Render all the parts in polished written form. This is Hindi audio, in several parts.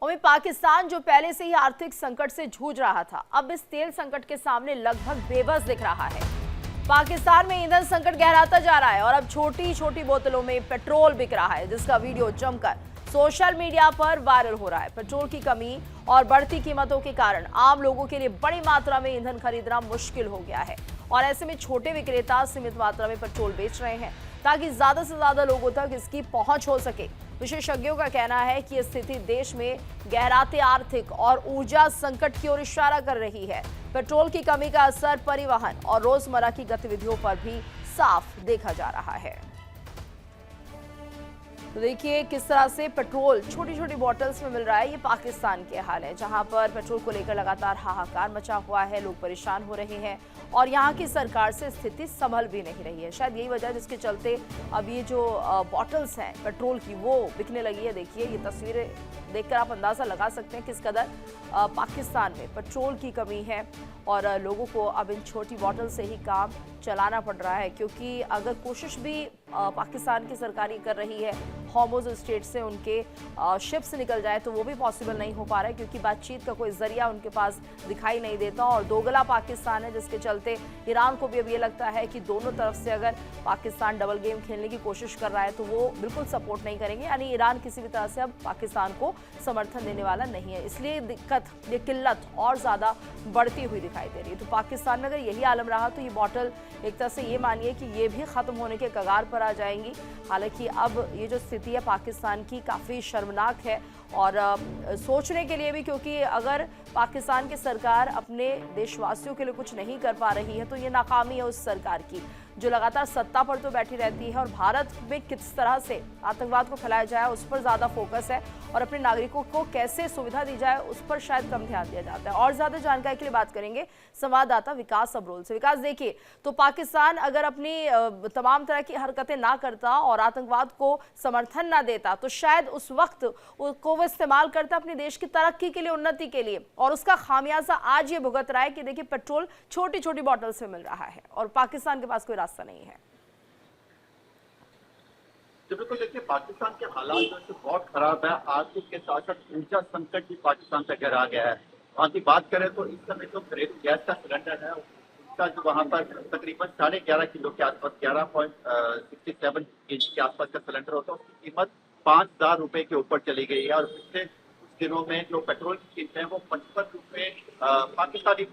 वहीं पाकिस्तान जो पहले से ही आर्थिक संकट से जूझ रहा था, अब इस तेल संकट के सामने लगभग बेबस दिख रहा है। पाकिस्तान में ईंधन संकट गहराता जा रहा है और अब छोटी छोटी बोतलों में पेट्रोल बिक रहा है, जिसका वीडियो जमकर सोशल मीडिया पर वायरल हो रहा है। पेट्रोल की कमी और बढ़ती कीमतों के कारण आम लोगों के लिए बड़ी मात्रा में ईंधन खरीदना मुश्किल हो गया है और ऐसे में छोटे विक्रेता सीमित मात्रा में पेट्रोल बेच रहे हैं ताकि ज्यादा से ज्यादा लोगों तक इसकी पहुंच हो सके। विशेषज्ञों का कहना है कि यह स्थिति देश में गहराते आर्थिक और ऊर्जा संकट की ओर इशारा कर रही है। पेट्रोल की कमी का असर परिवहन और रोजमर्रा की गतिविधियों पर भी साफ देखा जा रहा है। तो देखिए किस तरह से पेट्रोल छोटी छोटी बॉटल्स में मिल रहा है। ये पाकिस्तान के हाल है, जहां पर पेट्रोल को लेकर लगातार हाहाकार मचा हुआ है, लोग परेशान हो रहे हैं और यहाँ की सरकार से स्थिति संभल भी नहीं रही है। शायद यही वजह जिसके चलते अब ये जो बॉटल्स हैं पेट्रोल की वो बिकने लगी है। देखिए ये तस्वीरें देखकर आप अंदाजा लगा सकते हैं किस कदर पाकिस्तान में पेट्रोल की कमी है और लोगों को अब इन छोटी बॉटल से ही काम चलाना पड़ रहा है, क्योंकि अगर कोशिश भी पाकिस्तान की सरकार ये कर रही है हॉर्मुज़ स्ट्रेट से उनके शिप्स निकल जाए तो वो भी पॉसिबल नहीं हो पा रहा है, क्योंकि बातचीत का कोई जरिया उनके पास दिखाई नहीं देता और दोगला पाकिस्तान है, जिसके चलते ईरान को भी अब ये लगता है कि दोनों तरफ से अगर पाकिस्तान डबल गेम खेलने की कोशिश कर रहा है तो वो बिल्कुल सपोर्ट नहीं करेंगे। यानी ईरान किसी भी तरह से अब पाकिस्तान को समर्थन देने वाला नहीं है, इसलिए दिक्कत, ये किल्लत और ज़्यादा बढ़ती हुई दिखाई दे रही है। तो पाकिस्तान में अगर यही आलम रहा तो ये बॉटल एक तरह से ये मानिए कि ये भी ख़त्म होने के कगार पर आ जाएंगी। हालांकि अब ये जो स्थिति है पाकिस्तान की काफ़ी शर्मनाक है और सोचने के लिए भी, क्योंकि अगर पाकिस्तान की सरकार अपने देशवासियों के लिए कुछ नहीं कर पा रही है तो ये नाकामी है उस सरकार की जो लगातार सत्ता पर तो बैठी रहती है और भारत में किस तरह से आतंकवाद को फैलाया जाए उस पर ज़्यादा फोकस है और अपने नागरिकों को कैसे सुविधा दी जाए उस पर शायद कम ध्यान दिया जाता है। और ज़्यादा जानकारी के लिए बात करेंगे संवाददाता विकास अब्रोल से। विकास, देखिए तो पाकिस्तान अगर अपनी तमाम तरह की हरकतें ना करता और आतंकवाद को समर्थन ना देता तो शायद उस वक्त को वो इस्तेमाल करता अपने देश की तरक्की के लिए, उन्नति के लिए, और उसका खामियाजा आज ये भुगत रहा है कि देखिए पेट्रोल छोटी छोटी बॉटल्स में मिल रहा है और पाकिस्तान के पास कोई रास्ता नहीं है। बिल्कुल, देखिए पाकिस्तान के हालात जो है बहुत खराब है। आर्थिक के साथ साथ ऊर्जा संकट भी पाकिस्तान से गहरा गया है। वहाँ की बात करें तो इस समय जो गैस का सिलेंडर है उसका जो वहाँ पर तकरीबन 11.5 किलो के आसपास 11.67 kg के आसपास का सिलेंडर होता है, उसकी कीमत 5,000 रुपए के ऊपर चली गई है। और पिछले कुछ दिनों में जो पेट्रोल की कीमत है वो 55 रुपए पाकिस्तानी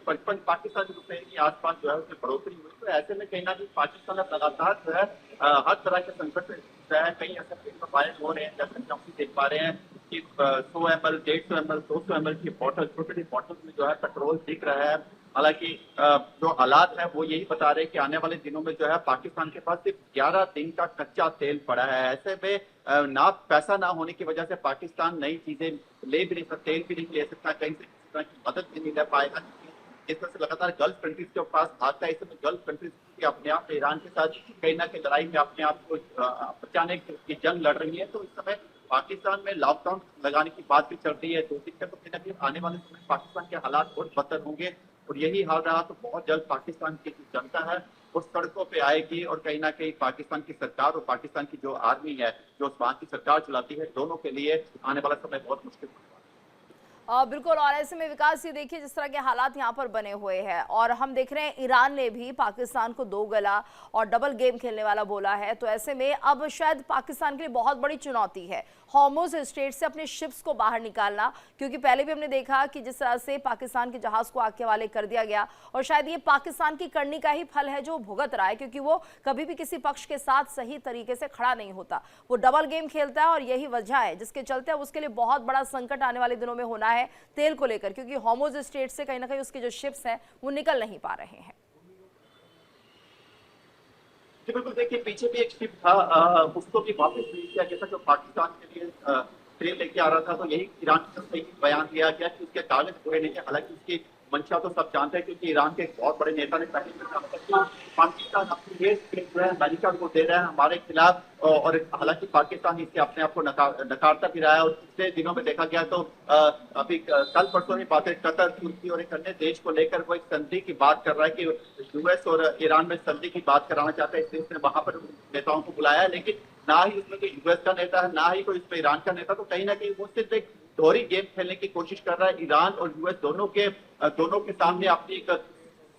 रुपए के आसपास जो है उसमें बढ़ोतरी हुई। तो ऐसे में कहीं ना कहीं पाकिस्तान अब लगातार जो है हर तरह के संकट में है। कई ऐसे वायरल हो रहे हैं, जैसे हम देख पा रहे हैं कि 100 ml, 150 ml, 200 ml की बॉटल, छोटी बॉटल में जो है पेट्रोल दिख रहा है। हालांकि जो हालात है वो यही बता रहे हैं कि आने वाले दिनों में जो है पाकिस्तान के पास सिर्फ 11 दिन का कच्चा तेल पड़ा है। ऐसे में ना पैसा ना होने की वजह से पाकिस्तान नई चीजें ले भी नहीं सकता, तेल भी नहीं ले सकता, कहीं से किसी तरह की मदद भी नहीं ले पाएगा। इस तरह से लगातार गल्फ कंट्रीज के पास भागता है। इस समय गल्फ कंट्रीज अपने आप ईरान के साथ कहीं ना कहीं लड़ाई में अपने आप को बचाने की जंग लड़ रही है। तो इस समय पाकिस्तान में लॉकडाउन लगाने की बात भी चल रही है। तो कहीं ना कहीं आने वाले समय पाकिस्तान के हालात बहुत बदतर होंगे और यही हाल रहा तो बहुत जल्द पाकिस्तान की जो जनता है वो सड़कों पे आएगी और कहीं ना कहीं पाकिस्तान की सरकार और पाकिस्तान की जो आर्मी है, जो वहाँ की सरकार चलाती है, दोनों के लिए आने वाला समय बहुत मुश्किल होगा। बिल्कुल, और ऐसे में विकास ये देखिए जिस तरह के हालात यहाँ पर बने हुए हैं और हम देख रहे हैं ईरान ने भी पाकिस्तान को दो गला और डबल गेम खेलने वाला बोला है। तो ऐसे में अब शायद पाकिस्तान के लिए बहुत बड़ी चुनौती है हॉर्मुज़ स्ट्रेट से अपने शिप्स को बाहर निकालना, क्योंकि पहले भी हमने देखा कि जिस तरह से पाकिस्तान के जहाज को आग के हवाले कर दिया गया और शायद ये पाकिस्तान की करनी का ही फल है जो भुगत रहा है, क्योंकि वो कभी भी किसी पक्ष के साथ सही तरीके से खड़ा नहीं होता, वो डबल गेम खेलता है और यही वजह है जिसके चलते अब उसके लिए बहुत बड़ा संकट आने वाले दिनों में होना है तेल को लेकर, क्योंकि हॉर्मुज़ स्ट्रेट से कहीं ना कहीं उसके जो शिप्स हैं वो निकल नहीं पा रहे हैं। बिल्कुल, देखिए पीछे भी एक शिप था, उसको भी वापस भेज दिया गया था जो पाकिस्तान के लिए तेल लेके आ रहा था। तो यही ईरान की तरफ से बयान दिया गया कि उसके कागज पूरे नहीं है। हालांकि उसकी मंशा तो सब जानते हैं, क्योंकि ईरान के एक बहुत बड़े नेता ने पहले कहा पाकिस्तान अपनी ये जो है अमेरिका को दे रहा है हमारे खिलाफ, और हालांकि पाकिस्तान इससे अपने आप को नकारता भी रहा है। और पिछले दिनों में देखा गया तो अभी कल परसों की बात है, कतर, तुर्की और एक अन्य देश को लेकर वो एक संधि की बात कर रहा है कि यूएस और ईरान में संधि की बात कराना चाहता है, इसलिए उसने वहां पर नेताओं को बुलाया है। लेकिन ना ही उसमें कोई यूएस का नेता है, ना ही कोई इसमें ईरान का नेता। तो कहीं ना कहीं वो सिर्फ एक दोहरी गेम खेलने की कोशिश कर रहा है। ईरान और यूएस दोनों के सामने अपनी एक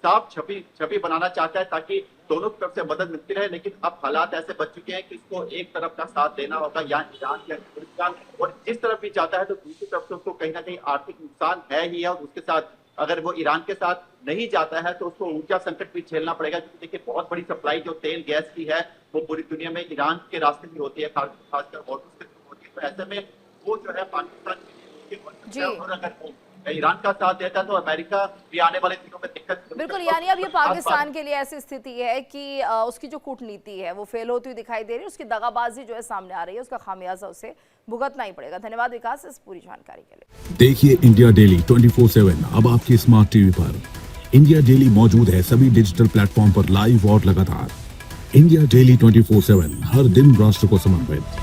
साफ छवि बनाना चाहता है ताकि दोनों की तरफ से मदद मिलती रहे, लेकिन अब हालात ऐसे बन चुके हैं कि इसको एक तरफ का साथ देना होगा, या ईरान या अफगानिस्तान, और जिस तरफ भी जाता है तो दूसरी तरफ से उसको कहीं ना कहीं आर्थिक नुकसान है ही है। और उसके साथ अगर वो ईरान के साथ नहीं जाता है तो उसको ऊर्जा संकट भी झेलना पड़ेगा, क्योंकि देखिए बहुत बड़ी सप्लाई जो तेल गैस की है वो पूरी दुनिया में ईरान के रास्ते ही होती है, खासकर हॉर्मुज़ के थ्रू होती है। तो ऐसे में वो जो है पाकिस्तान के लिए, और अगर वो ईरान का साथ देता है तो अमेरिका भी आने वाले दिनों में दिक्कत। बिल्कुल, यानी अब ये पाकिस्तान के लिए ऐसी स्थिति है कि उसकी जो कूटनीति है वो फेल होती हुई दिखाई दे रही है, उसकी दगाबाजी जो है सामने आ रही है, उसका खामियाजा उसे भुगतना ही पड़ेगा। धन्यवाद विकास इस पूरी जानकारी के लिए। देखिए इंडिया डेली 24/7 अब आपकी स्मार्ट टीवी पर। इंडिया डेली मौजूद है सभी डिजिटल प्लेटफॉर्म पर लाइव और लगातार। इंडिया डेली 24/7 हर दिन राष्ट्र को समर्पित।